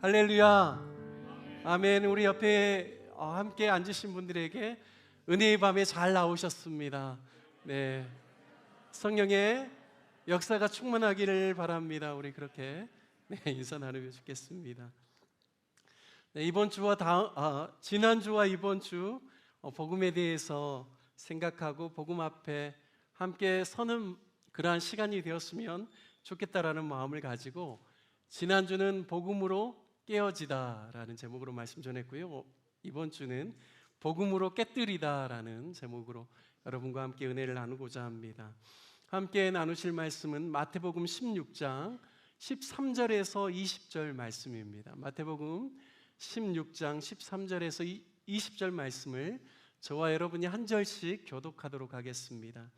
할렐루야. 아멘. 우리 옆에 함께 앉으신 분들에게 은혜의 밤에 잘 나오셨습니다. 네, 성령의 역사가 충만하기를 바랍니다. 우리 그렇게 인사 나누며 죽겠습니다. 네, 이번 주와 지난주와 이번 주 복음에 대해서 생각하고 복음 앞에 함께 서는 그러한 시간이 되었으면 좋겠다라는 마음을 가지고, 지난주는 복음으로 깨어지다라는 제목으로 말씀 전했고요, 이번 주는 복음으로 깨뜨리다라는 제목으로 여러분과 함께 은혜를 나누고자 합니다. 함께 나누실 말씀은 마태복음 16장 13절에서 20절 말씀입니다. 마태복음 16장 13절에서 20절 말씀을 저와 여러분이 한 절씩 교독하도록 하겠습니다.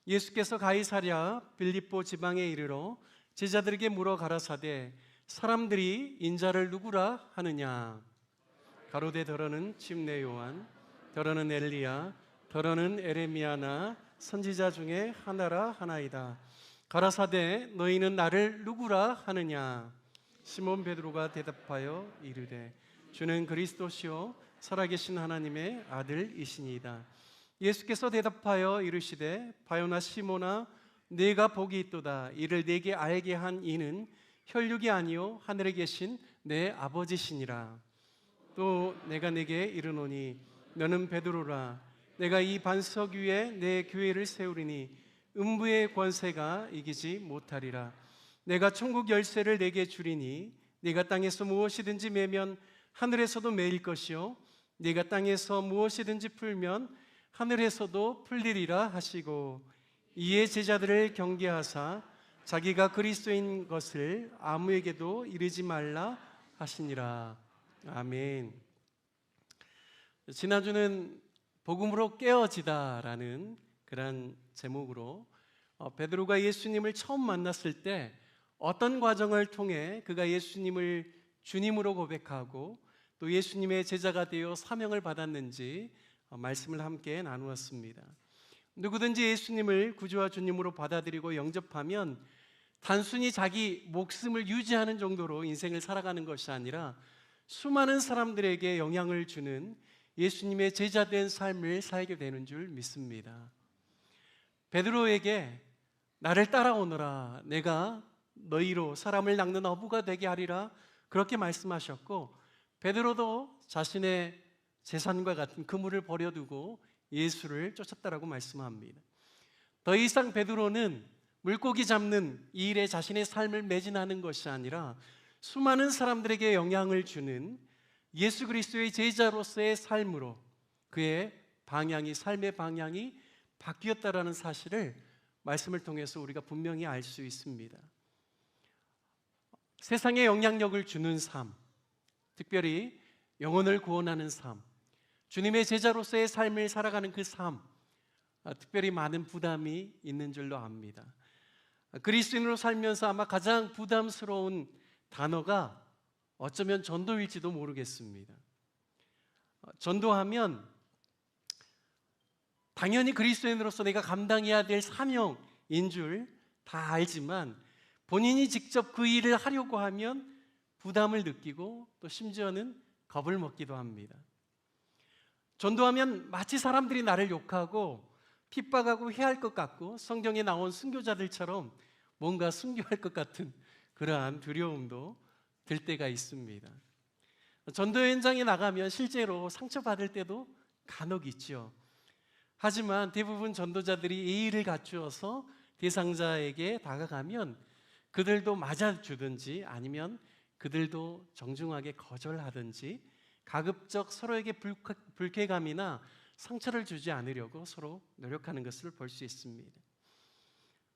예수께서 가이사랴 빌립보 지방에 이르러 제자들에게 물어 가라사대, 사람들이 인자를 누구라 하느냐? 가로되 더러는 침례 요한, 더러는 엘리야, 더러는 에레미야나 선지자 중에 하나라 하나이다. 가라사대 너희는 나를 누구라 하느냐? 시몬 베드로가 대답하여 이르되 주는 그리스도시요 살아계신 하나님의 아들이시니이다. 예수께서 대답하여 이르시되 바요나 시몬아, 네가 복이 있도다. 이를 네게 알게 한 이는 혈육이 아니요 하늘에 계신 내 아버지시니라. 또 내가 네게 이르노니 너는 베드로라. 내가 이 반석 위에 내 교회를 세우리니 음부의 권세가 이기지 못하리라. 내가 천국 열쇠를 네게 주리니 네가 땅에서 무엇이든지 매면 하늘에서도 매일 것이요 네가 땅에서 무엇이든지 풀면 하늘에서도 풀리리라 하시고, 이에 제자들을 경계하사 자기가 그리스도인 것을 아무에게도 이르지 말라 하시니라. 아멘. 지난주는 복음으로 깨어지다라는 그런 제목으로 베드로가 예수님을 처음 만났을 때 어떤 과정을 통해 그가 예수님을 주님으로 고백하고 또 예수님의 제자가 되어 사명을 받았는지 말씀을 함께 나누었습니다. 누구든지 예수님을 구주와 주님으로 받아들이고 영접하면 단순히 자기 목숨을 유지하는 정도로 인생을 살아가는 것이 아니라 수많은 사람들에게 영향을 주는 예수님의 제자된 삶을 살게 되는 줄 믿습니다. 베드로에게 나를 따라오너라, 내가 너희로 사람을 낚는 어부가 되게 하리라, 그렇게 말씀하셨고, 베드로도 자신의 재산과 같은 그물을 버려두고 예수를 쫓았다라고 말씀합니다. 더 이상 베드로는 물고기 잡는 이 일에 자신의 삶을 매진하는 것이 아니라 수많은 사람들에게 영향을 주는 예수 그리스도의 제자로서의 삶으로 그의 삶의 방향이 바뀌었다라는 사실을 말씀을 통해서 우리가 분명히 알 수 있습니다. 세상에 영향력을 주는 삶, 특별히 영혼을 구원하는 삶, 주님의 제자로서의 삶을 살아가는 그 삶, 특별히 많은 부담이 있는 줄로 압니다. 그리스도인으로 살면서 아마 가장 부담스러운 단어가 어쩌면 전도일지도 모르겠습니다. 전도하면 당연히 그리스도인으로서 내가 감당해야 될 사명인 줄 다 알지만 본인이 직접 그 일을 하려고 하면 부담을 느끼고 또 심지어는 겁을 먹기도 합니다. 전도하면 마치 사람들이 나를 욕하고 핍박하고 해할 것 같고 성경에 나온 순교자들처럼 뭔가 순교할 것 같은 그러한 두려움도 들 때가 있습니다. 전도 현장에 나가면 실제로 상처받을 때도 간혹 있죠. 하지만 대부분 전도자들이 예의를 갖추어서 대상자에게 다가가면 그들도 맞아주든지 아니면 그들도 정중하게 거절하든지 가급적 서로에게 불쾌감이나 상처를 주지 않으려고 서로 노력하는 것을 볼 수 있습니다.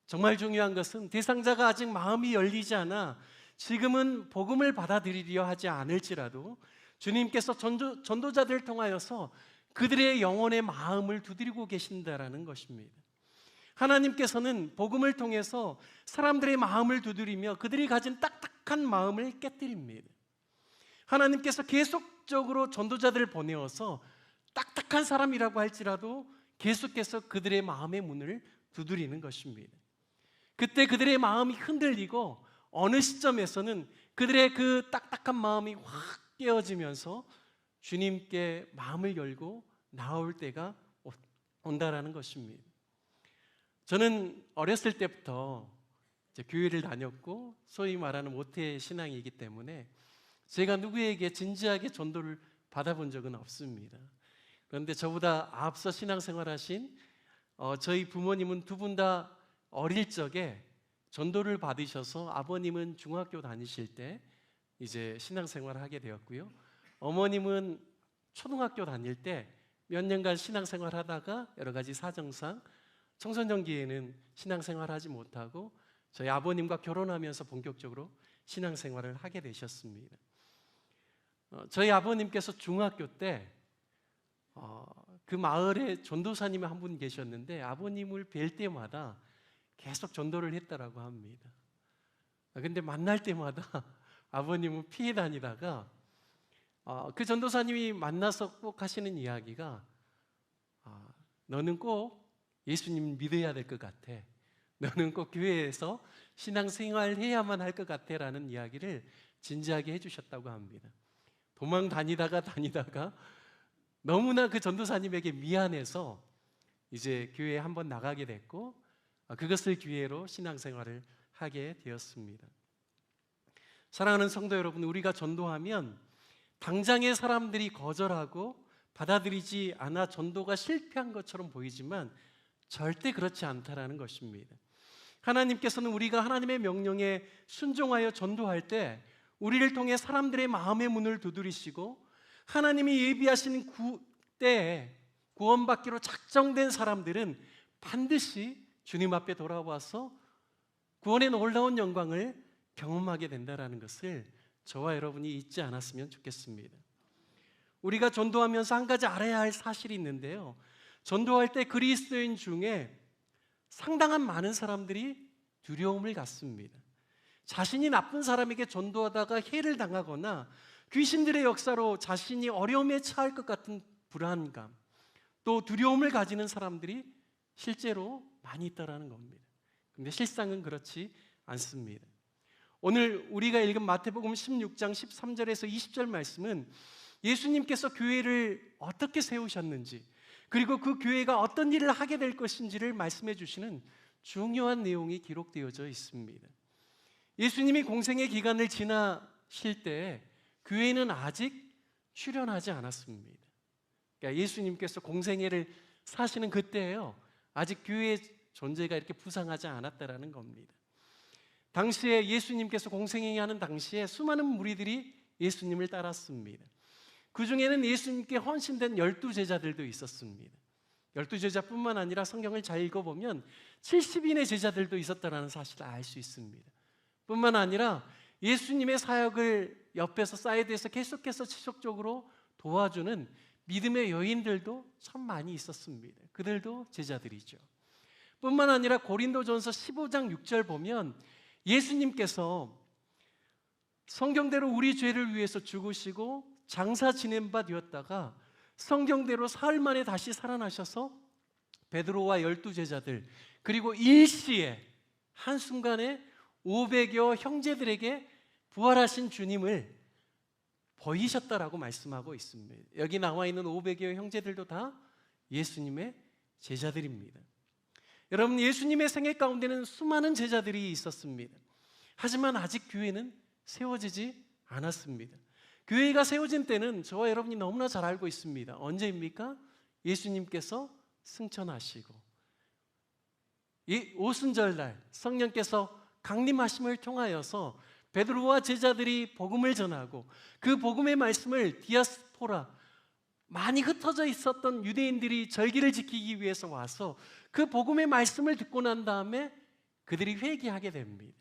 정말 중요한 것은 대상자가 아직 마음이 열리지 않아 지금은 복음을 받아들이려 하지 않을지라도 주님께서 전도자들을 통하여서 그들의 영혼의 마음을 두드리고 계신다라는 것입니다. 하나님께서는 복음을 통해서 사람들의 마음을 두드리며 그들이 가진 딱딱한 마음을 깨뜨립니다. 하나님께서 계속적으로 전도자들을 보내어서 딱딱한 사람이라고 할지라도 계속해서 그들의 마음의 문을 두드리는 것입니다. 그때 그들의 마음이 흔들리고 어느 시점에서는 그들의 그 딱딱한 마음이 확 깨어지면서 주님께 마음을 열고 나올 때가 온다라는 것입니다. 저는 어렸을 때부터 이제 교회를 다녔고 소위 말하는 모태 신앙이기 때문에 제가 누구에게 진지하게 전도를 받아본 적은 없습니다. 그런데 저보다 앞서 신앙생활하신 저희 부모님은 두 분 다 어릴 적에 전도를 받으셔서 아버님은 중학교 다니실 때 이제 신앙생활을 하게 되었고요. 어머님은 초등학교 다닐 때 몇 년간 신앙생활 하다가 여러 가지 사정상 청소년기에는 신앙생활 하지 못하고 저희 아버님과 결혼하면서 본격적으로 신앙생활을 하게 되셨습니다. 저희 아버님께서 중학교 때 그 마을에 전도사님이 한 분 계셨는데 아버님을 뵐 때마다 계속 전도를 했다라고 합니다. 근데 만날 때마다 아버님은 피해 다니다가 그 전도사님이 만나서 꼭 하시는 이야기가 너는 꼭 예수님 믿어야 될 것 같아. 너는 꼭 교회에서 신앙생활 해야만 할 것 같아 라는 이야기를 진지하게 해주셨다고 합니다. 도망 다니다가 너무나 그 전도사님에게 미안해서 이제 교회에 한번 나가게 됐고 그것을 기회로 신앙생활을 하게 되었습니다. 사랑하는 성도 여러분, 우리가 전도하면 당장의 사람들이 거절하고 받아들이지 않아 전도가 실패한 것처럼 보이지만 절대 그렇지 않다라는 것입니다. 하나님께서는 우리가 하나님의 명령에 순종하여 전도할 때 우리를 통해 사람들의 마음의 문을 두드리시고 하나님이 예비하신 때에 구원받기로 작정된 사람들은 반드시 주님 앞에 돌아와서 구원의 놀라운 영광을 경험하게 된다는 것을 저와 여러분이 잊지 않았으면 좋겠습니다. 우리가 전도하면서 한 가지 알아야 할 사실이 있는데요, 전도할 때 그리스도인 중에 상당한 많은 사람들이 두려움을 갖습니다. 자신이 나쁜 사람에게 전도하다가 해를 당하거나 귀신들의 역사로 자신이 어려움에 처할 것 같은 불안감, 또 두려움을 가지는 사람들이 실제로 많이 있다는 겁니다. 그런데 실상은 그렇지 않습니다. 오늘 우리가 읽은 마태복음 16장 13절에서 20절 말씀은 예수님께서 교회를 어떻게 세우셨는지, 그리고 그 교회가 어떤 일을 하게 될 것인지를 말씀해 주시는 중요한 내용이 기록되어져 있습니다. 예수님이 공생의 기간을 지나실 때 교회는 아직 출현하지 않았습니다. 그러니까 예수님께서 공생애를 사시는 그때예요, 아직 교회의 존재가 이렇게 부상하지 않았다라는 겁니다. 당시에 예수님께서 공생애를 하는 당시에 수많은 무리들이 예수님을 따랐습니다. 그 중에는 예수님께 헌신된 12제자들도 있었습니다. 12제자뿐만 아니라 성경을 잘 읽어보면 70인의 제자들도 있었다는 사실을 알 수 있습니다. 뿐만 아니라 예수님의 사역을 옆에서 사이드에서 계속해서 지속적으로 도와주는 믿음의 여인들도 참 많이 있었습니다. 그들도 제자들이죠. 뿐만 아니라 고린도전서 15장 6절 보면 예수님께서 성경대로 우리 죄를 위해서 죽으시고 장사 지낸 바 되었다가 성경대로 사흘 만에 다시 살아나셔서 베드로와 12제자들 그리고 일시에 한순간에 500여 형제들에게 부활하신 주님을 보이셨다라고 말씀하고 있습니다. 여기 나와 있는 500여 형제들도 다 예수님의 제자들입니다. 여러분, 예수님의 생애 가운데는 수많은 제자들이 있었습니다. 하지만 아직 교회는 세워지지 않았습니다. 교회가 세워진 때는 저와 여러분이 너무나 잘 알고 있습니다. 언제입니까? 예수님께서 승천하시고 오순절날 성령께서 강림하심을 통하여서 베드로와 제자들이 복음을 전하고 그 복음의 말씀을 디아스포라, 많이 흩어져 있었던 유대인들이 절기를 지키기 위해서 와서 그 복음의 말씀을 듣고 난 다음에 그들이 회개하게 됩니다.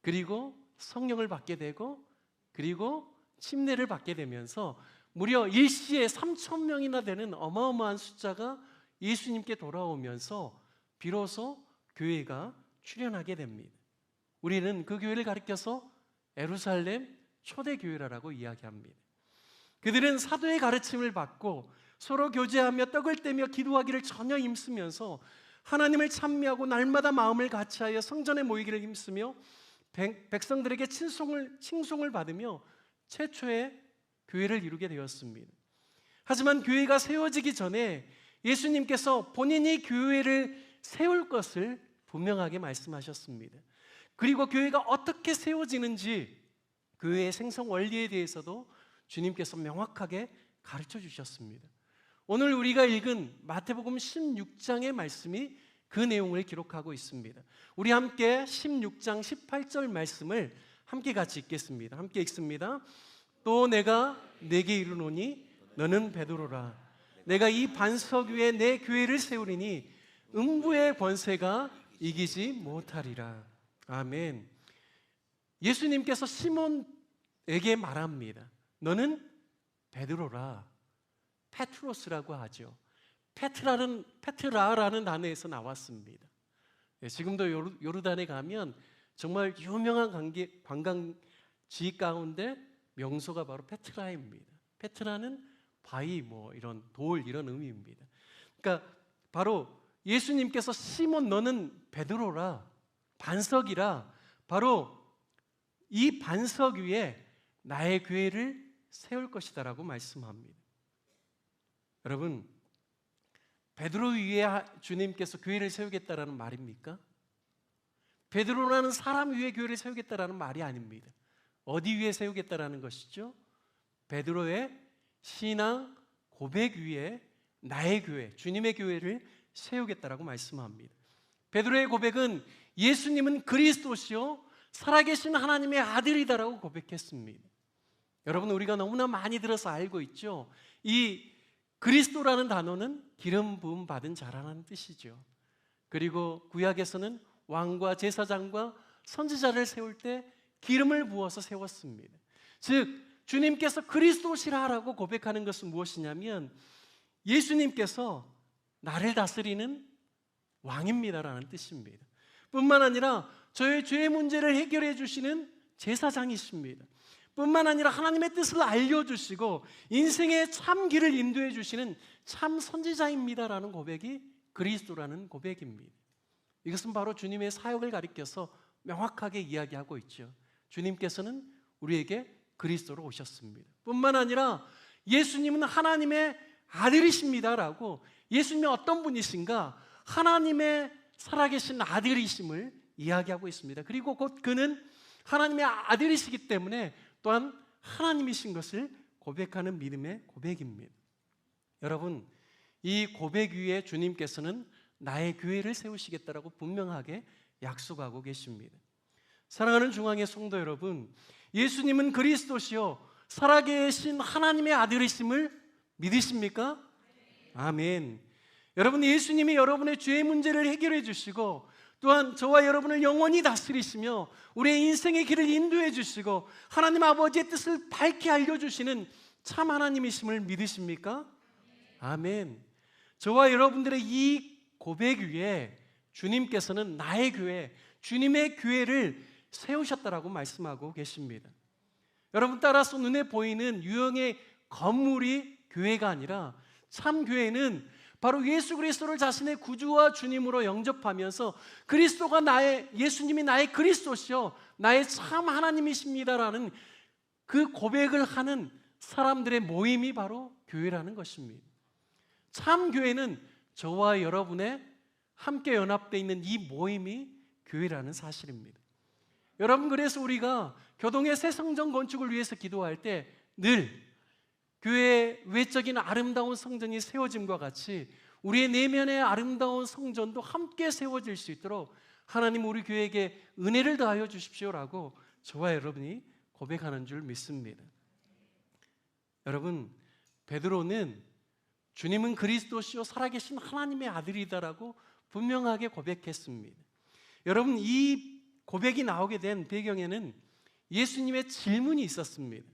그리고 성령을 받게 되고 그리고 침례를 받게 되면서 무려 일시에 3,000명이나 되는 어마어마한 숫자가 예수님께 돌아오면서 비로소 교회가 출현하게 됩니다. 우리는 그 교회를 가리켜서 예루살렘 초대교회라고 이야기합니다. 그들은 사도의 가르침을 받고 서로 교제하며 떡을 떼며 기도하기를 전혀 힘쓰면서 하나님을 찬미하고 날마다 마음을 같이하여 성전에 모이기를 힘쓰며 백성들에게 칭송을 받으며 최초의 교회를 이루게 되었습니다. 하지만 교회가 세워지기 전에 예수님께서 본인이 교회를 세울 것을 분명하게 말씀하셨습니다. 그리고 교회가 어떻게 세워지는지 교회의 생성 원리에 대해서도 주님께서 명확하게 가르쳐 주셨습니다. 오늘 우리가 읽은 마태복음 16장의 말씀이 그 내용을 기록하고 있습니다. 우리 함께 16장 18절 말씀을 함께 같이 읽겠습니다. 함께 읽습니다. 또 내가 네게 이르노니 너는 베드로라. 내가 이 반석 위에 내 교회를 세우리니 음부의 권세가 이기지 못하리라. 아멘. 예수님께서 시몬에게 말합니다. 너는 베드로라. 페트로스라고 하죠. 페트라라는 단어에서 나왔습니다. 지금도 요르단에 가면 정말 유명한 관광지 가운데 명소가 바로 페트라입니다. 페트라는 바위, 이런 돌 이런 의미입니다. 그러니까 바로 예수님께서 시몬 너는 베드로라, 반석이라, 바로 이 반석 위에 나의 교회를 세울 것이다라고 말씀합니다. 여러분, 베드로 위에 주님께서 교회를 세우겠다라는 말입니까? 베드로라는 사람 위에 교회를 세우겠다라는 말이 아닙니다. 어디 위에 세우겠다라는 것이죠? 베드로의 신앙 고백 위에 나의 교회, 주님의 교회를 세우겠다라고 말씀합니다. 베드로의 고백은 예수님은 그리스도시요 살아계신 하나님의 아들이다라고 고백했습니다. 여러분, 우리가 너무나 많이 들어서 알고 있죠. 이 그리스도라는 단어는 기름 부음 받은 자라는 뜻이죠. 그리고 구약에서는 왕과 제사장과 선지자를 세울 때 기름을 부어서 세웠습니다. 즉 주님께서 그리스도시라고 고백하는 것은 무엇이냐면 예수님께서 나를 다스리는 왕입니다라는 뜻입니다. 뿐만 아니라 저의 죄의 문제를 해결해 주시는 제사장이십니다. 뿐만 아니라 하나님의 뜻을 알려주시고 인생의 참 길을 인도해 주시는 참 선지자입니다라는 고백이 그리스도라는 고백입니다. 이것은 바로 주님의 사역을 가리켜서 명확하게 이야기하고 있죠. 주님께서는 우리에게 그리스도로 오셨습니다. 뿐만 아니라 예수님은 하나님의 아들이십니다라고, 예수님이 어떤 분이신가? 하나님의 살아계신 아들이심을 이야기하고 있습니다. 그리고 곧 그는 하나님의 아들이시기 때문에 또한 하나님이신 것을 고백하는 믿음의 고백입니다. 여러분, 이 고백 위에 주님께서는 나의 교회를 세우시겠다라고 분명하게 약속하고 계십니다. 사랑하는 중앙의 성도 여러분, 예수님은 그리스도시요 살아계신 하나님의 아들이심을 믿으십니까? 아멘. 여러분, 예수님이 여러분의 죄의 문제를 해결해 주시고 또한 저와 여러분을 영원히 다스리시며 우리의 인생의 길을 인도해 주시고 하나님 아버지의 뜻을 밝게 알려주시는 참 하나님이심을 믿으십니까? 아멘. 저와 여러분들의 이 고백 위에 주님께서는 나의 교회, 주님의 교회를 세우셨다라고 말씀하고 계십니다. 여러분, 따라서 눈에 보이는 유형의 건물이 교회가 아니라 참 교회는 바로 예수 그리스도를 자신의 구주와 주님으로 영접하면서 예수님이 나의 그리스도시요 나의 참 하나님이십니다라는 그 고백을 하는 사람들의 모임이 바로 교회라는 것입니다. 참 교회는 저와 여러분의 함께 연합되어 있는 이 모임이 교회라는 사실입니다. 여러분, 그래서 우리가 교동의 새 성전 건축을 위해서 기도할 때 늘 교회의 외적인 아름다운 성전이 세워짐과 같이 우리의 내면의 아름다운 성전도 함께 세워질 수 있도록 하나님 우리 교회에게 은혜를 더하여 주십시오라고 저와 여러분이 고백하는 줄 믿습니다. 여러분, 베드로는 주님은 그리스도시요 살아계신 하나님의 아들이다라고 분명하게 고백했습니다. 여러분, 이 고백이 나오게 된 배경에는 예수님의 질문이 있었습니다.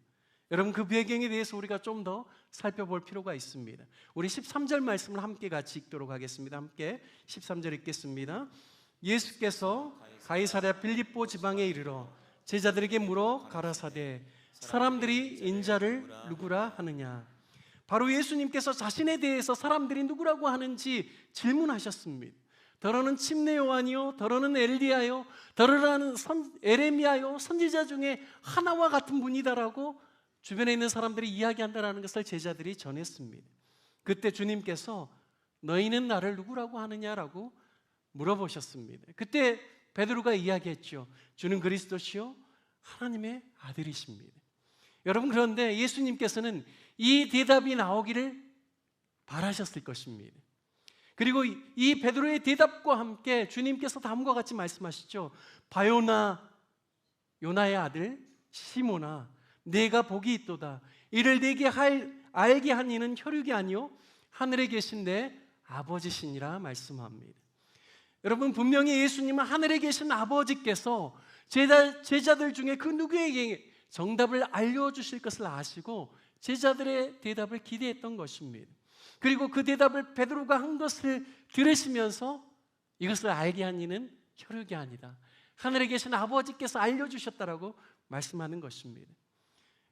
여러분, 그 배경에 대해서 우리가 좀 더 살펴볼 필요가 있습니다. 우리 13절 말씀을 함께 같이 읽도록 하겠습니다. 함께 13절 읽겠습니다. 예수께서 가이사랴 빌립보 지방에 이르러 제자들에게 물어 가라사대 사람들이 인자를 누구라 하느냐. 바로 예수님께서 자신에 대해서 사람들이 누구라고 하는지 질문하셨습니다. 더러는 침례 요한이요, 더러는 엘리야요, 더러는 에레미야요, 선지자 중에 하나와 같은 분이다라고 주변에 있는 사람들이 이야기한다는 것을 제자들이 전했습니다. 그때 주님께서 너희는 나를 누구라고 하느냐라고 물어보셨습니다. 그때 베드로가 이야기했죠. 주는 그리스도시요 하나님의 아들이십니다. 여러분, 그런데 예수님께서는 이 대답이 나오기를 바라셨을 것입니다. 그리고 이 베드로의 대답과 함께 주님께서 다음과 같이 말씀하시죠. 바요나 요나의 아들 시몬아, 내가 복이 있도다. 이를 내게 알게 한 이는 혈육이 아니요 하늘에 계신 내 아버지시니라 말씀합니다. 여러분, 분명히 예수님은 하늘에 계신 아버지께서 제자들 중에 그 누구에게 정답을 알려주실 것을 아시고 제자들의 대답을 기대했던 것입니다. 그리고 그 대답을 베드로가 한 것을 들으시면서 이것을 알게 한 이는 혈육이 아니다, 하늘에 계신 아버지께서 알려주셨다라고 말씀하는 것입니다.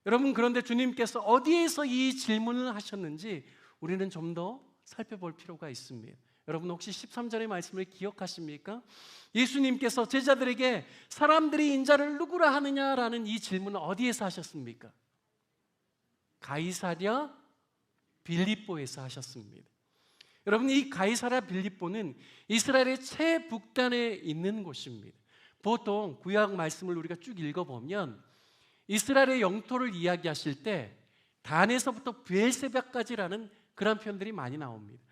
여러분, 그런데 주님께서 어디에서 이 질문을 하셨는지 우리는 좀 더 살펴볼 필요가 있습니다. 여러분, 혹시 13절의 말씀을 기억하십니까? 예수님께서 제자들에게 사람들이 인자를 누구라 하느냐라는 이 질문을 어디에서 하셨습니까? 가이사랴 빌립보에서 하셨습니다. 여러분, 이 가이사랴 빌립보는 이스라엘의 최북단에 있는 곳입니다. 보통 구약 말씀을 우리가 쭉 읽어보면 이스라엘의 영토를 이야기하실 때 단에서부터 브엘세바까지라는 그런 표현들이 많이 나옵니다.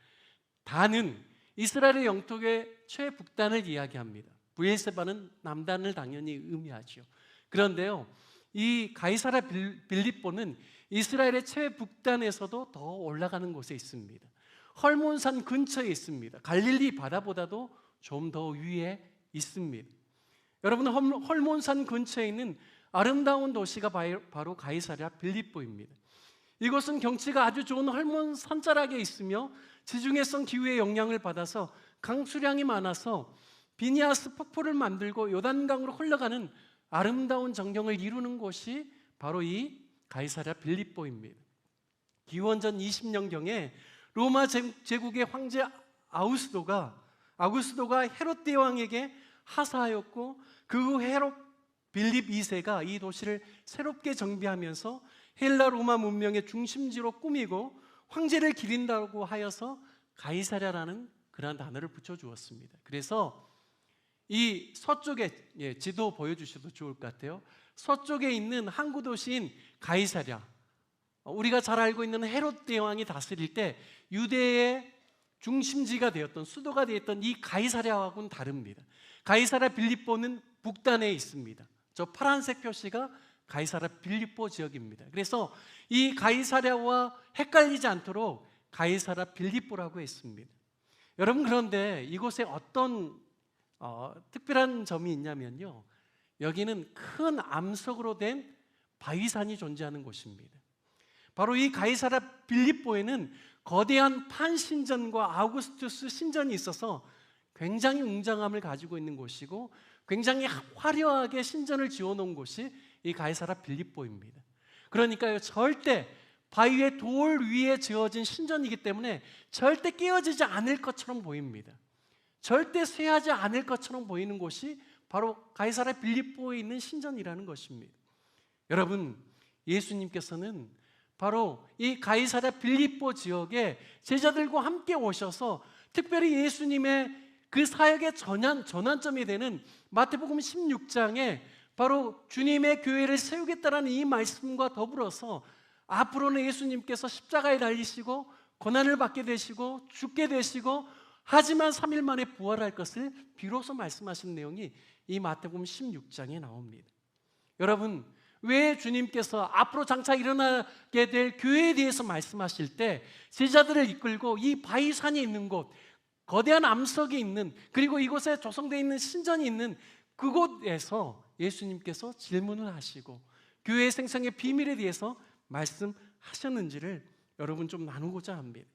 단은 이스라엘의 영토의 최북단을 이야기합니다. 브엘세바는 남단을 당연히 의미하죠. 그런데요, 이 가이사랴 빌립보는 이스라엘의 최북단에서도 더 올라가는 곳에 있습니다. 헐몬산 근처에 있습니다. 갈릴리 바다보다도 좀 더 위에 있습니다. 여러분, 헐몬산 근처에 있는 아름다운 도시가 바로 가이사랴 빌립보입니다. 이곳은 경치가 아주 좋은 헐몬 산자락에 있으며 지중해성 기후의 영향을 받아서 강수량이 많아서 비니아스 폭포를 만들고 요단강으로 흘러가는 아름다운 전경을 이루는 곳이 바로 이 가이사랴 빌립보입니다. 기원전 20년경에 로마 제국의 황제 아우구스도가 헤롯 대왕에게 하사하였고 그 후 헤롯 빌립 2세가 이 도시를 새롭게 정비하면서 헬라 로마 문명의 중심지로 꾸미고 황제를 기린다고 하여서 가이사랴라는 그런 단어를 붙여주었습니다. 그래서 이 서쪽에 지도 보여주셔도 좋을 것 같아요. 서쪽에 있는 항구 도시인 가이사랴, 우리가 잘 알고 있는 헤롯 대왕이 다스릴 때 유대의 중심지가 되었던, 수도가 되었던 이 가이사랴하고는 다릅니다. 가이사랴 빌립보는 북단에 있습니다. 저 파란색 표시가 가이사랴 빌립보 지역입니다. 그래서 이 가이사랴와 헷갈리지 않도록 가이사랴 빌립보라고 했습니다. 여러분, 그런데 이곳에 어떤 특별한 점이 있냐면요, 여기는 큰 암석으로 된 바위산이 존재하는 곳입니다. 바로 이 가이사랴 빌립보에는 거대한 판신전과 아우구스투스 신전이 있어서 굉장히 웅장함을 가지고 있는 곳이고 굉장히 화려하게 신전을 지어놓은 곳이 이 가이사랴 빌립보입니다. 그러니까요, 절대 바위의 돌 위에 지어진 신전이기 때문에 절대 깨어지지 않을 것처럼 보입니다. 절대 쇠하지 않을 것처럼 보이는 곳이 바로 가이사랴 빌립보에 있는 신전이라는 것입니다. 여러분, 예수님께서는 바로 이 가이사랴 빌립보 지역에 제자들과 함께 오셔서 특별히 예수님의 그 사역의 전환점이 되는 마태복음 16장에 바로 주님의 교회를 세우겠다라는 이 말씀과 더불어서 앞으로는 예수님께서 십자가에 달리시고 고난을 받게 되시고 죽게 되시고 하지만 3일 만에 부활할 것을 비로소 말씀하신 내용이 이 마태복음 16장에 나옵니다. 여러분, 왜 주님께서 앞으로 장차 일어나게 될 교회에 대해서 말씀하실 때 제자들을 이끌고 이 바위산이 있는 곳, 거대한 암석이 있는, 그리고 이곳에 조성되어 있는 신전이 있는 그곳에서 예수님께서 질문을 하시고 교회의 생성의 비밀에 대해서 말씀하셨는지를 여러분 좀 나누고자 합니다.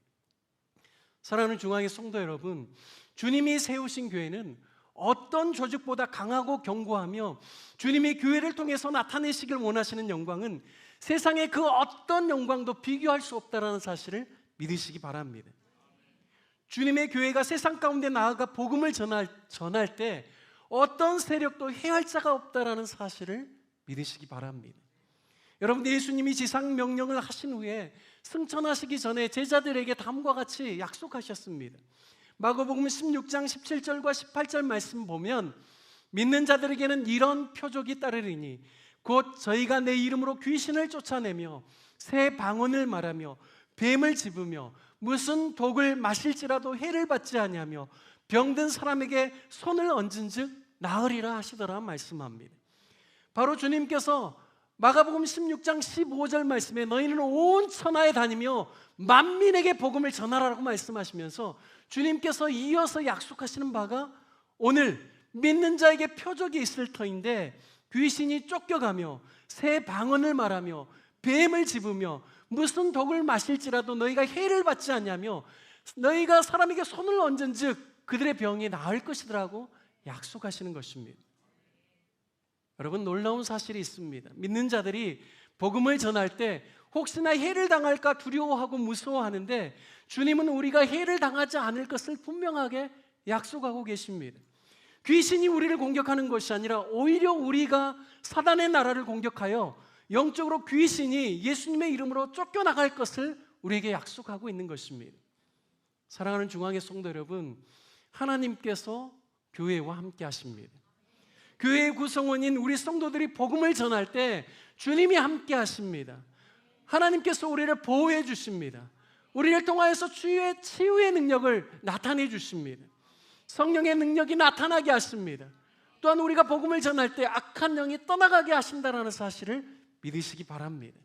사랑하는 중앙의 성도 여러분, 주님이 세우신 교회는 어떤 조직보다 강하고 견고하며 주님이 교회를 통해서 나타내시길 원하시는 영광은 세상의 그 어떤 영광도 비교할 수 없다는 사실을 믿으시기 바랍니다. 주님의 교회가 세상 가운데 나아가 복음을 전할 때 어떤 세력도 해할 자가 없다라는 사실을 믿으시기 바랍니다. 여러분, 예수님이 지상 명령을 하신 후에 승천하시기 전에 제자들에게 다음과 같이 약속하셨습니다. 마가복음 16장 17절과 18절 말씀 보면 믿는 자들에게는 이런 표적이 따르리니 곧 저희가 내 이름으로 귀신을 쫓아내며 새 방언을 말하며 뱀을 집으며 무슨 독을 마실지라도 해를 받지 아니하며 병든 사람에게 손을 얹은즉 나으리라 하시더라 말씀합니다. 바로 주님께서 마가복음 16장 15절 말씀에 너희는 온 천하에 다니며 만민에게 복음을 전하라고 말씀하시면서 주님께서 이어서 약속하시는 바가 오늘 믿는 자에게 표적이 있을 터인데 귀신이 쫓겨가며 새 방언을 말하며 뱀을 집으며 무슨 독을 마실지라도 너희가 해를 받지 않냐며 너희가 사람에게 손을 얹은즉 그들의 병이 나을 것이더라고 약속하시는 것입니다. 여러분, 놀라운 사실이 있습니다. 믿는 자들이 복음을 전할 때 혹시나 해를 당할까 두려워하고 무서워하는데 주님은 우리가 해를 당하지 않을 것을 분명하게 약속하고 계십니다. 귀신이 우리를 공격하는 것이 아니라 오히려 우리가 사단의 나라를 공격하여 영적으로 귀신이 예수님의 이름으로 쫓겨나갈 것을 우리에게 약속하고 있는 것입니다. 사랑하는 중앙의 성도 여러분, 하나님께서 교회와 함께 하십니다. 교회의 구성원인 우리 성도들이 복음을 전할 때 주님이 함께 하십니다. 하나님께서 우리를 보호해 주십니다. 우리를 통하여서 치유의 능력을 나타내 주십니다. 성령의 능력이 나타나게 하십니다. 또한 우리가 복음을 전할 때 악한 영이 떠나가게 하신다는 사실을 믿으시기 바랍니다.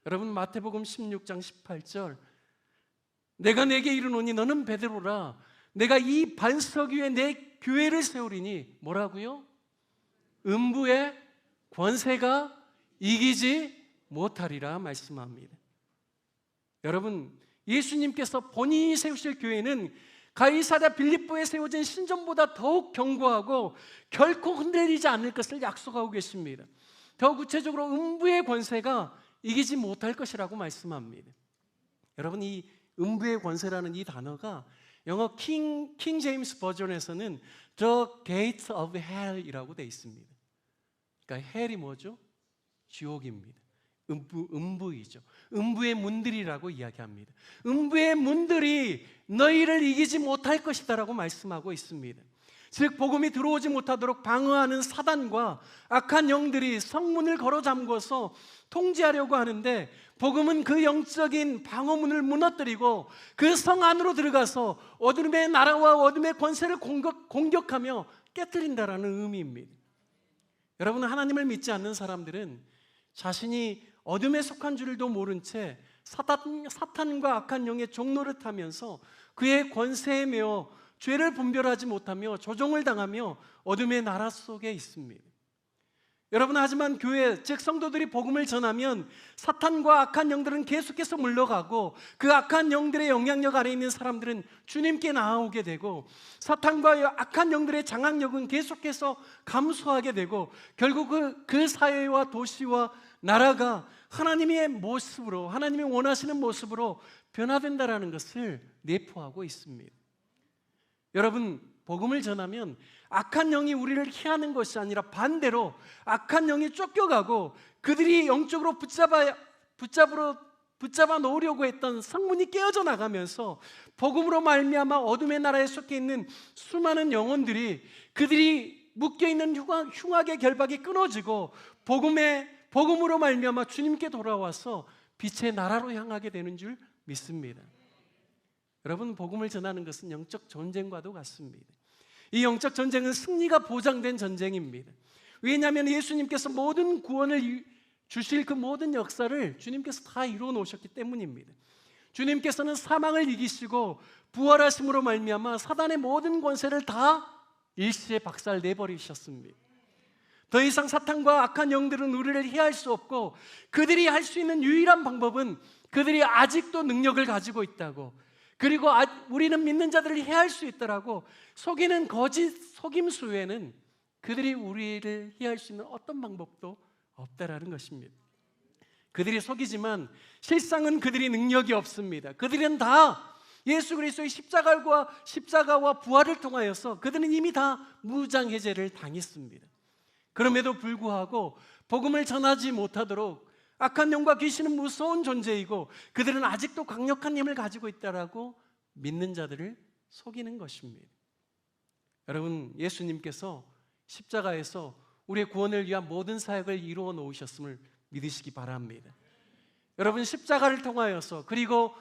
여러분, 마태복음 16장 18절 내가 내게 이르노니 너는 베드로라 내가 이 반석 위에 내 교회를 세우리니 뭐라고요? 음부의 권세가 이기지 못하리라 말씀합니다. 여러분, 예수님께서 본인이 세우실 교회는 가이사랴 빌립보에 세워진 신전보다 더욱 견고하고 결코 흔들리지 않을 것을 약속하고 계십니다. 더 구체적으로 음부의 권세가 이기지 못할 것이라고 말씀합니다. 여러분, 이 음부의 권세라는 이 단어가 영어 킹 제임스 버전에서는 The Gates of Hell이라고 되어 있습니다. 그러니까 헬이 뭐죠? 지옥입니다. 음부이죠. 음부의 문들이라고 이야기합니다. 음부의 문들이 너희를 이기지 못할 것이다라고 말씀하고 있습니다. 즉 복음이 들어오지 못하도록 방어하는 사단과 악한 영들이 성문을 걸어 잠궈서 통제하려고 하는데 복음은 그 영적인 방어문을 무너뜨리고 그 성 안으로 들어가서 어둠의 나라와 어둠의 권세를 공격하며 깨뜨린다라는 의미입니다. 여러분, 하나님을 믿지 않는 사람들은 자신이 어둠에 속한 줄도 모른 채 사탄과 악한 영의 종노릇하면서 그의 권세에 매어 죄를 분별하지 못하며 조종을 당하며 어둠의 나라 속에 있습니다. 여러분, 하지만 교회, 즉 성도들이 복음을 전하면 사탄과 악한 영들은 계속해서 물러가고 그 악한 영들의 영향력 아래 있는 사람들은 주님께 나아오게 되고 사탄과 악한 영들의 장악력은 계속해서 감소하게 되고 결국 그 사회와 도시와 나라가 하나님의 모습으로, 하나님이 원하시는 모습으로 변화된다라는 것을 내포하고 있습니다. 여러분, 복음을 전하면 악한 영이 우리를 해하는 것이 아니라 반대로 악한 영이 쫓겨가고 그들이 영적으로 붙잡아 놓으려고 했던 성문이 깨어져 나가면서 복음으로 말미암아 어둠의 나라에 속해 있는 수많은 영혼들이 그들이 묶여있는 흉악의 결박이 끊어지고 복음으로 말미암아 주님께 돌아와서 빛의 나라로 향하게 되는 줄 믿습니다. 여러분, 복음을 전하는 것은 영적 전쟁과도 같습니다. 이 영적 전쟁은 승리가 보장된 전쟁입니다. 왜냐하면 예수님께서 모든 구원을 주실 그 모든 역사를 주님께서 다 이루어 놓으셨기 때문입니다. 주님께서는 사망을 이기시고 부활하심으로 말미암아 사단의 모든 권세를 다 일시에 박살내버리셨습니다. 더 이상 사탄과 악한 영들은 우리를 해할 수 없고 그들이 할 수 있는 유일한 방법은 그들이 아직도 능력을 가지고 있다고, 그리고 우리는 믿는 자들을 해할 수 있다라고 속이는 거짓 속임수 외에는 그들이 우리를 해할 수 있는 어떤 방법도 없다라는 것입니다. 그들이 속이지만 실상은 그들이 능력이 없습니다. 그들은 다 예수 그리스도의 십자가와 부활을 통하여서 그들은 이미 다 무장해제를 당했습니다. 그럼에도 불구하고 복음을 전하지 못하도록 악한 영과 귀신은 무서운 존재이고 그들은 아직도 강력한 힘을 가지고 있다라고 믿는 자들을 속이는 것입니다. 여러분, 예수님께서 십자가에서 우리의 구원을 위한 모든 사역을 이루어 놓으셨음을 믿으시기 바랍니다. 여러분, 십자가를 통하여서 그리고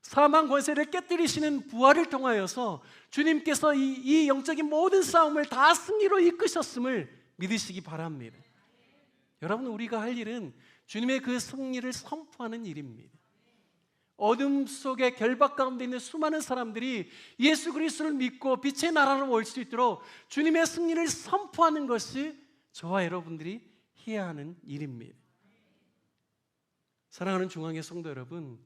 사망 권세를 깨뜨리시는 부활을 통하여서 주님께서 이 영적인 모든 싸움을 다 승리로 이끄셨음을 믿으시기 바랍니다. 여러분, 우리가 할 일은 주님의 그 승리를 선포하는 일입니다. 어둠 속에 결박 가운데 있는 수많은 사람들이 예수 그리스도를 믿고 빛의 나라로 올 수 있도록 주님의 승리를 선포하는 것이 저와 여러분들이 해야 하는 일입니다. 사랑하는 중앙의 성도 여러분,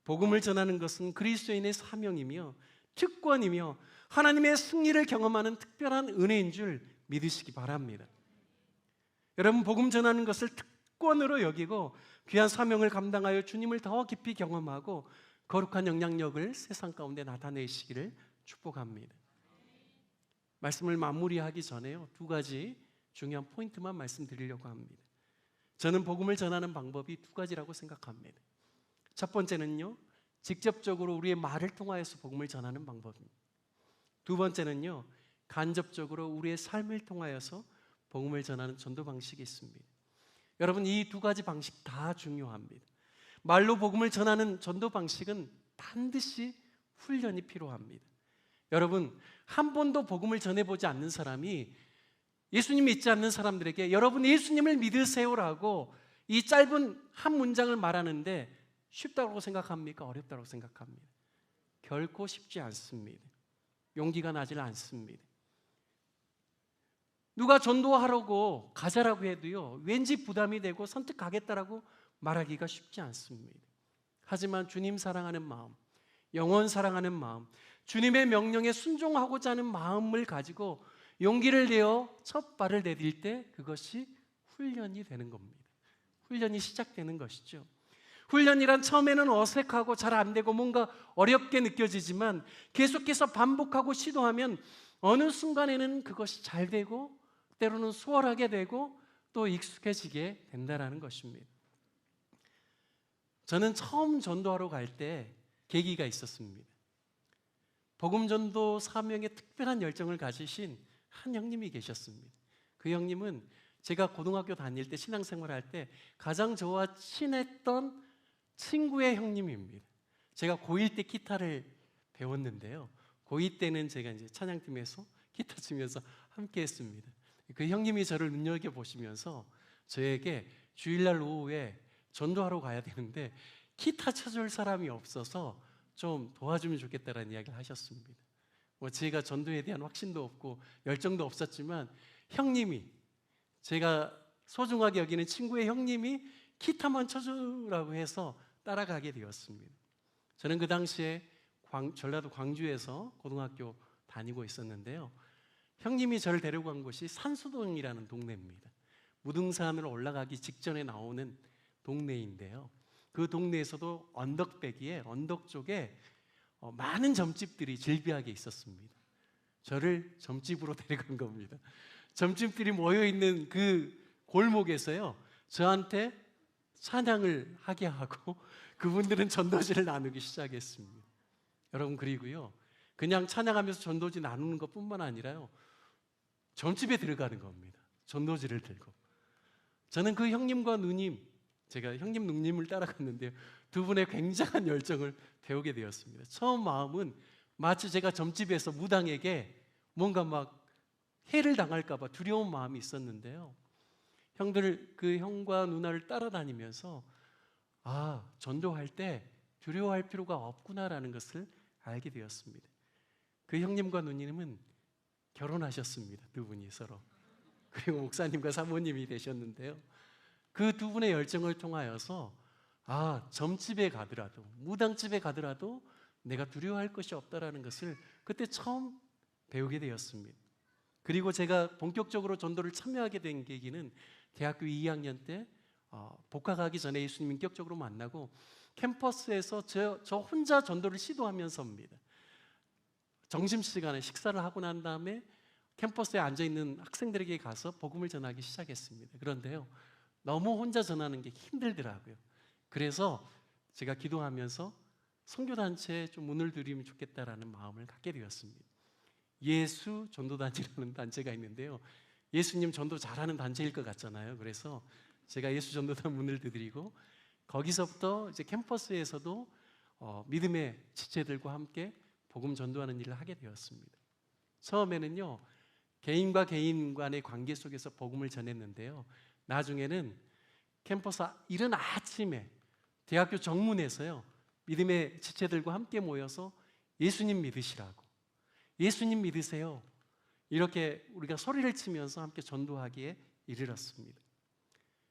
복음을 전하는 것은 그리스도인의 사명이며 특권이며 하나님의 승리를 경험하는 특별한 은혜인 줄 믿으시기 바랍니다. 여러분, 복음 전하는 것을 특권으로 여기고 귀한 사명을 감당하여 주님을 더 깊이 경험하고 거룩한 영향력을 세상 가운데 나타내시기를 축복합니다. 말씀을 마무리하기 전에요, 두 가지 중요한 포인트만 말씀드리려고 합니다. 저는 복음을 전하는 방법이 두 가지라고 생각합니다. 첫 번째는요, 직접적으로 우리의 말을 통하여서 복음을 전하는 방법입니다. 두 번째는요, 간접적으로 우리의 삶을 통하여서 복음을 전하는 전도 방식이 있습니다. 여러분, 이 두 가지 방식 다 중요합니다. 말로 복음을 전하는 전도 방식은 반드시 훈련이 필요합니다. 여러분, 한 번도 복음을 전해보지 않는 사람이 예수님 믿지 않는 사람들에게 여러분 예수님을 믿으세요라고 이 짧은 한 문장을 말하는데 쉽다고 생각합니까? 어렵다고 생각합니다. 결코 쉽지 않습니다. 용기가 나질 않습니다. 누가 전도하라고 가자라고 해도요, 왠지 부담이 되고 선택하겠다라고 말하기가 쉽지 않습니다. 하지만 주님 사랑하는 마음, 영혼 사랑하는 마음, 주님의 명령에 순종하고자 하는 마음을 가지고 용기를 내어 첫 발을 내딜 때 그것이 훈련이 되는 겁니다. 훈련이 시작되는 것이죠. 훈련이란 처음에는 어색하고 잘 안 되고 뭔가 어렵게 느껴지지만 계속해서 반복하고 시도하면 어느 순간에는 그것이 잘 되고 때로는 수월하게 되고 또 익숙해지게 된다는 것입니다. 저는 처음 전도하러 갈 때 계기가 있었습니다. 복음 전도 사명에 특별한 열정을 가지신 한 형님이 계셨습니다. 그 형님은 제가 고등학교 다닐 때 신앙생활할 때 가장 저와 친했던 친구의 형님입니다. 제가 고1 때 기타를 배웠는데요, 고2 때는 제가 이제 찬양팀에서 기타 치면서 함께 했습니다. 그 형님이 저를 눈여겨보시면서 저에게 주일날 오후에 전도하러 가야 되는데 기타 쳐줄 사람이 없어서 좀 도와주면 좋겠다라는 이야기를 하셨습니다. 제가 전도에 대한 확신도 없고 열정도 없었지만 형님이, 제가 소중하게 여기는 친구의 형님이 기타만 쳐주라고 해서 따라가게 되었습니다. 저는 그 당시에 전라도 광주에서 고등학교 다니고 있었는데요, 형님이 저를 데려간 곳이 산수동이라는 동네입니다. 무등산으로 올라가기 직전에 나오는 동네인데요, 그 동네에서도 언덕배기에 언덕 쪽에 많은 점집들이 질비하게 있었습니다. 저를 점집으로 데려간 겁니다. 점집들이 모여있는 그 골목에서요, 저한테 찬양을 하게 하고 그분들은 전도지를 나누기 시작했습니다. 여러분, 그리고요, 그냥 찬양하면서 전도지 나누는 것뿐만 아니라요, 점집에 들어가는 겁니다. 전도지를 들고. 저는 그 형님과 누님, 제가 형님 누님을 따라갔는데요, 두 분의 굉장한 열정을 배우게 되었습니다. 처음 마음은 마치 제가 점집에서 무당에게 뭔가 막 해를 당할까 봐 두려운 마음이 있었는데요, 그 형과 누나를 따라다니면서 전도할 때 두려워할 필요가 없구나라는 것을 알게 되었습니다. 그 형님과 누님은 결혼하셨습니다. 두 분이 서로. 그리고 목사님과 사모님이 되셨는데요, 그 두 분의 열정을 통하여서 점집에 가더라도 무당집에 가더라도 내가 두려워할 것이 없다라는 것을 그때 처음 배우게 되었습니다. 그리고 제가 본격적으로 전도를 참여하게 된 계기는 대학교 2학년 때 복학하기 전에 예수님 인격적으로 만나고 캠퍼스에서 저 혼자 전도를 시도하면서입니다. 점심시간에 식사를 하고 난 다음에 캠퍼스에 앉아있는 학생들에게 가서 복음을 전하기 시작했습니다. 그런데요, 너무 혼자 전하는 게 힘들더라고요. 그래서 제가 기도하면서 선교단체에 좀 문을 두드리면 좋겠다라는 마음을 갖게 되었습니다. 예수 전도단체라는 단체가 있는데요, 예수님 전도 잘하는 단체일 것 같잖아요. 그래서 제가 예수 전도단 문을 두드리고 거기서부터 이제 캠퍼스에서도 믿음의 지체들과 함께 복음 전도하는 일을 하게 되었습니다. 처음에는요, 개인과 개인 간의 관계 속에서 복음을 전했는데요, 나중에는 캠퍼스 이른 아침에 대학교 정문에서요, 믿음의 지체들과 함께 모여서 예수님 믿으시라고, 예수님 믿으세요, 이렇게 우리가 소리를 치면서 함께 전도하기에 이르렀습니다.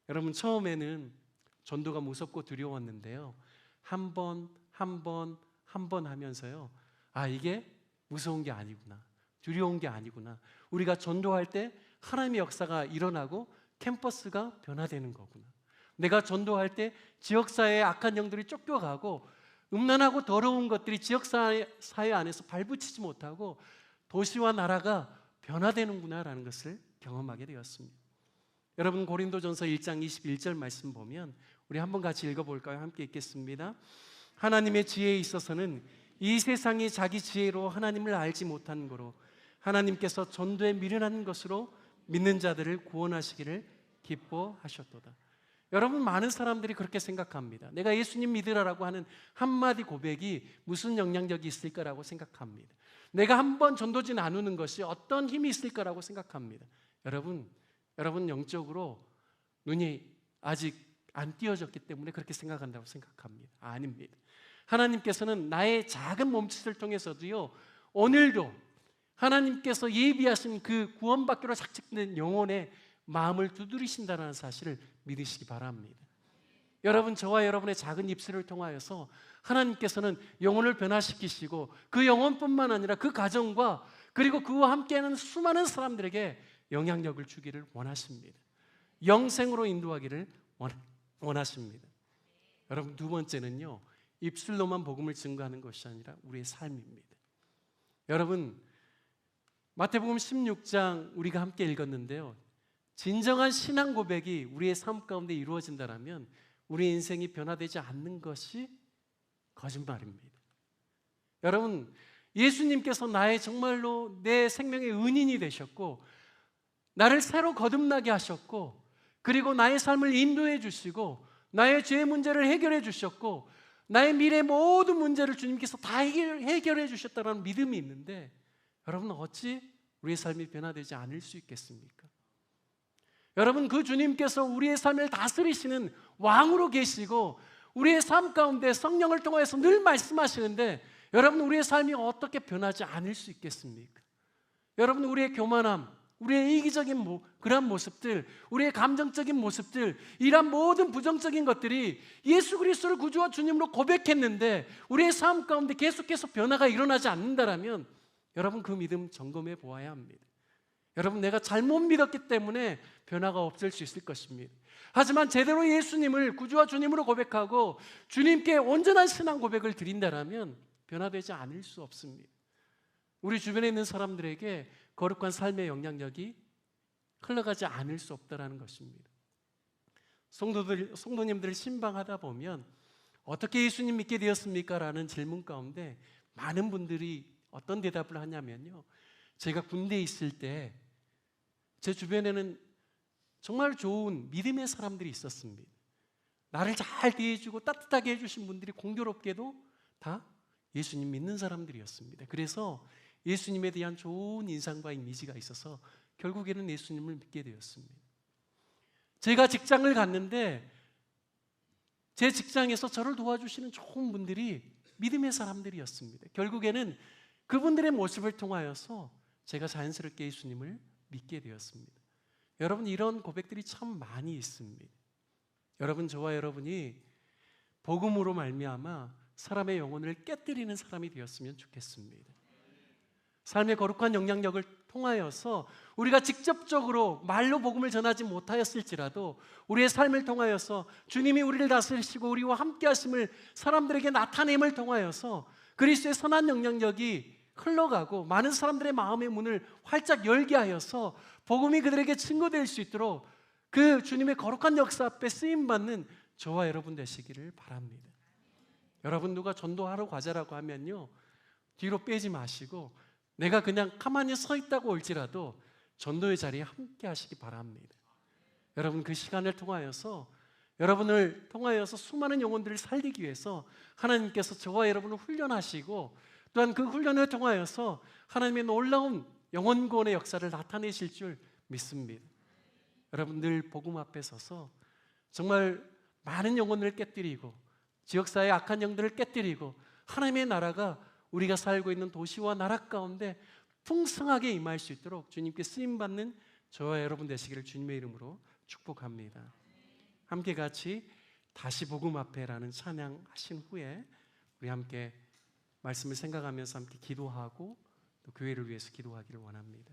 여러분, 처음에는 전도가 무섭고 두려웠는데요, 한 번 하면서요, 이게 무서운 게 아니구나, 두려운 게 아니구나, 우리가 전도할 때 하나님의 역사가 일어나고 캠퍼스가 변화되는 거구나, 내가 전도할 때 지역사회의 악한 영들이 쫓겨가고 음란하고 더러운 것들이 지역사회 안에서 발붙이지 못하고 도시와 나라가 변화되는구나라는 것을 경험하게 되었습니다. 여러분, 고린도전서 1장 21절 말씀 보면 우리 한번 같이 읽어볼까요? 함께 읽겠습니다. 하나님의 지혜에 있어서는 이 세상이 자기 지혜로 하나님을 알지 못한 거로 하나님께서 전도에 미련한 것으로 믿는 자들을 구원하시기를 기뻐하셨도다. 여러분, 많은 사람들이 그렇게 생각합니다. 내가 예수님 믿으라고 하는 한마디 고백이 무슨 영향력이 있을 거라고 생각합니다. 내가 한번 전도지 나누는 것이 어떤 힘이 있을 거라고 생각합니다. 여러분 영적으로 눈이 아직 안 띄어졌기 때문에 그렇게 생각한다고 생각합니다. 아닙니다. 하나님께서는 나의 작은 몸짓을 통해서도요, 오늘도 하나님께서 예비하신 그 구원받기로 작정된 영혼의 마음을 두드리신다는 사실을 믿으시기 바랍니다. 여러분, 저와 여러분의 작은 입술을 통하여서 하나님께서는 영혼을 변화시키시고 그 영혼뿐만 아니라 그 가정과 그리고 그와 함께하는 수많은 사람들에게 영향력을 주기를 원하십니다. 영생으로 인도하기를 원하십니다. 여러분, 두 번째는요, 입술로만 복음을 증거하는 것이 아니라 우리의 삶입니다. 여러분, 마태복음 16장 우리가 함께 읽었는데요, 진정한 신앙 고백이 우리의 삶 가운데 이루어진다면 우리 인생이 변화되지 않는 것이 거짓말입니다. 여러분, 예수님께서 나의 정말로 내 생명의 은인이 되셨고 나를 새로 거듭나게 하셨고 그리고 나의 삶을 인도해 주시고 나의 죄 문제를 해결해 주셨고 나의 미래 모든 문제를 주님께서 다 해결해 주셨다는 믿음이 있는데, 여러분, 어찌 우리의 삶이 변화되지 않을 수 있겠습니까? 여러분, 그 주님께서 우리의 삶을 다스리시는 왕으로 계시고 우리의 삶 가운데 성령을 통해서 늘 말씀하시는데, 여러분, 우리의 삶이 어떻게 변하지 않을 수 있겠습니까? 여러분, 우리의 교만함, 우리의 이기적인 그런 모습들, 우리의 감정적인 모습들, 이런 모든 부정적인 것들이 예수 그리스도를 구주와 주님으로 고백했는데 우리의 삶 가운데 계속해서 변화가 일어나지 않는다면 여러분, 그 믿음 점검해 보아야 합니다. 여러분, 내가 잘못 믿었기 때문에 변화가 없을 수 있을 것입니다. 하지만 제대로 예수님을 구주와 주님으로 고백하고 주님께 온전한 신앙 고백을 드린다면 변화되지 않을 수 없습니다. 우리 주변에 있는 사람들에게 거룩한 삶의 영향력이 흘러가지 않을 수 없다는 것입니다. 성도님들을 신방하다 보면 어떻게 예수님 믿게 되었습니까? 라는 질문 가운데 많은 분들이 어떤 대답을 하냐면요, 제가 군대에 있을 때 제 주변에는 정말 좋은 믿음의 사람들이 있었습니다. 나를 잘 대해주고 따뜻하게 해주신 분들이 공교롭게도 다 예수님 믿는 사람들이었습니다. 그래서 예수님에 대한 좋은 인상과 이미지가 있어서 결국에는 예수님을 믿게 되었습니다. 제가 직장을 갔는데 제 직장에서 저를 도와주시는 좋은 분들이 믿음의 사람들이었습니다. 결국에는 그분들의 모습을 통하여서 제가 자연스럽게 예수님을 믿게 되었습니다. 여러분, 이런 고백들이 참 많이 있습니다. 여러분, 저와 여러분이 복음으로 말미암아 사람의 영혼을 깨뜨리는 사람이 되었으면 좋겠습니다. 삶의 거룩한 영향력을 통하여서 우리가 직접적으로 말로 복음을 전하지 못하였을지라도 우리의 삶을 통하여서 주님이 우리를 다스리시고 우리와 함께 하심을 사람들에게 나타냄을 통하여서 그리스도의 선한 영향력이 흘러가고 많은 사람들의 마음의 문을 활짝 열게 하여서 복음이 그들에게 증거될 수 있도록 그 주님의 거룩한 역사 앞에 쓰임받는 저와 여러분 되시기를 바랍니다. 여러분 누가 전도하러 가자라고 하면요, 뒤로 빼지 마시고 내가 그냥 가만히 서 있다고 올지라도 전도의 자리에 함께 하시기 바랍니다. 여러분 그 시간을 통하여서 여러분을 통하여서 수많은 영혼들을 살리기 위해서 하나님께서 저와 여러분을 훈련하시고 또한 그 훈련을 통하여서 하나님의 놀라운 영혼 구원의 역사를 나타내실 줄 믿습니다. 여러분 늘 복음 앞에 서서 정말 많은 영혼을 깨뜨리고 지역사회의 악한 영들을 깨뜨리고 하나님의 나라가 우리가 살고 있는 도시와 나라 가운데 풍성하게 임할 수 있도록 주님께 쓰임받는 저와 여러분 되시기를 주님의 이름으로 축복합니다. 함께 같이 다시 복음 앞에라는 찬양하신 후에 우리 함께 말씀을 생각하면서 함께 기도하고 또 교회를 위해서 기도하기를 원합니다.